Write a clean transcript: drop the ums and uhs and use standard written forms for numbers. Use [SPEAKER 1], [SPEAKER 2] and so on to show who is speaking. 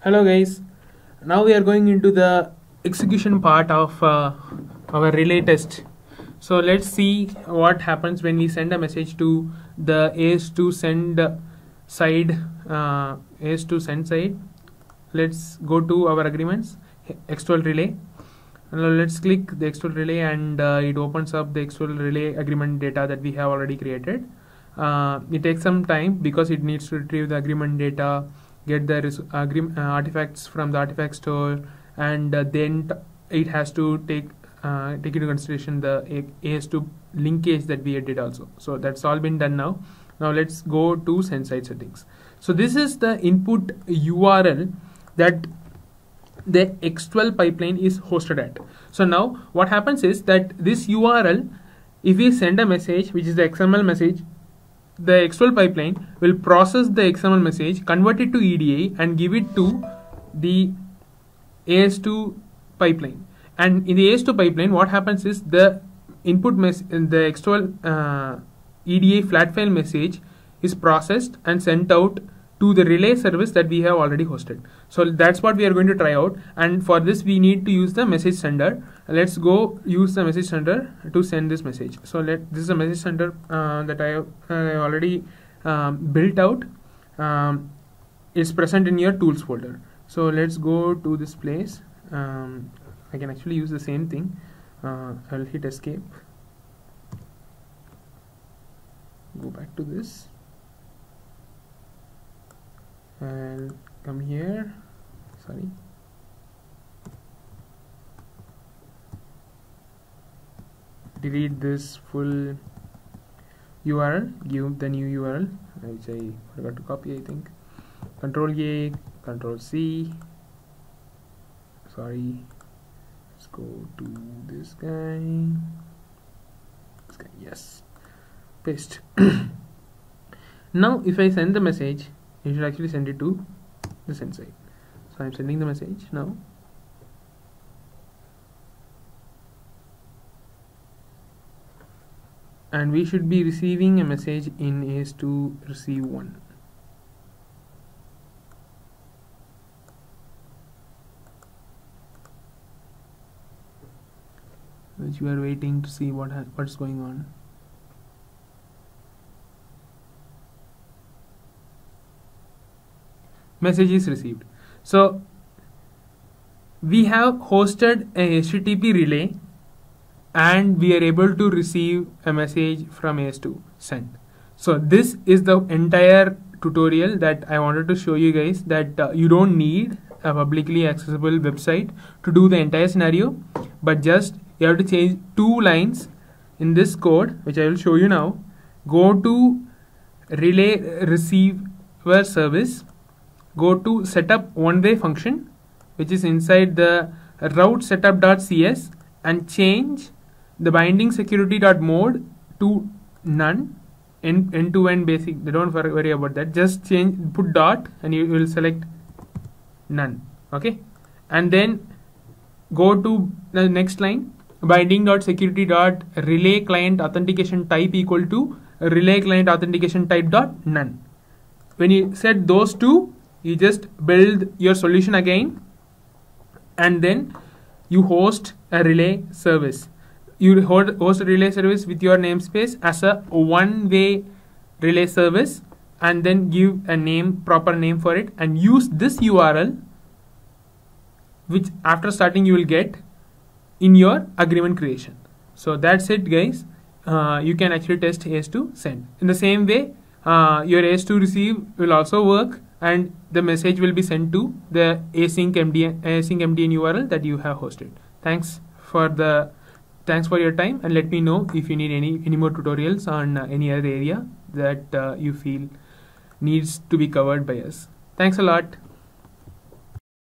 [SPEAKER 1] Hello guys, now we are going into the execution part of our relay test. So let's see what happens when we send a message to the AS2 send side. AS2 send side. Let's go to our agreements, X12 relay. Now let's click the X12 relay and it opens up the X12 relay agreement data that we have already created. It takes some time because it needs to retrieve the agreement data, get the artifacts from the artifact store, and then it has to take into consideration the AS2 linkage that we did also. So that's all been done now. Now let's go to send side settings. So this is the input URL that the X12 pipeline is hosted at. So now what happens is that this URL, if we send a message which is the XML message, the X12 pipeline will process the XML message, convert it to EDI and give it to the AS2 pipeline. And in the AS2 pipeline, what happens is the input in the X12 EDI flat file message is processed and sent out to the relay service that we have already hosted. So that's what we are going to try out, and for this we need to use the message sender. Let's go use the message sender to send this message. So this is a message sender that I have already built out. It's present in your tools folder. So let's go to this place. I can actually use the same thing. I'll hit escape, go back to this and come here. Sorry, delete this full URL, give the new URL which I forgot to copy. I think Control A, Control C. Sorry, let's go to this guy. Yes, paste. Now if I send the message, you should actually send it to the send side. So I'm sending the message now. And we should be receiving a message in AS2 receive 1. Which we are waiting to see what's going on. Message is received. So we have hosted a HTTP relay and we are able to receive a message from AS2 send. So this is the entire tutorial that I wanted to show you guys, that you don't need a publicly accessible website to do the entire scenario, but just you have to change 2 lines in this code, which I will show you now. Go to relay receiver service, go to setup one-way function, which is inside the route setup.cs, and change the binding security.mode to none, end-to-end basic. Don't worry about that. Just put dot and you will select none. Okay, and then go to the next line, binding.security.relay client authentication type equal to relay client authentication type dot none. When you set those two, you just build your solution again, and then you host a relay service. You host a relay service with your namespace as a one-way relay service, and then give a proper name for it, and use this URL, which after starting you will get in your agreement creation. So that's it guys. You can actually test AS2 send. In the same way, your AS2 receive will also work, and the message will be sent to the async MDN URL that you have hosted. Thanks for your time, and let me know if you need any more tutorials on any other area that you feel needs to be covered by us. Thanks a lot.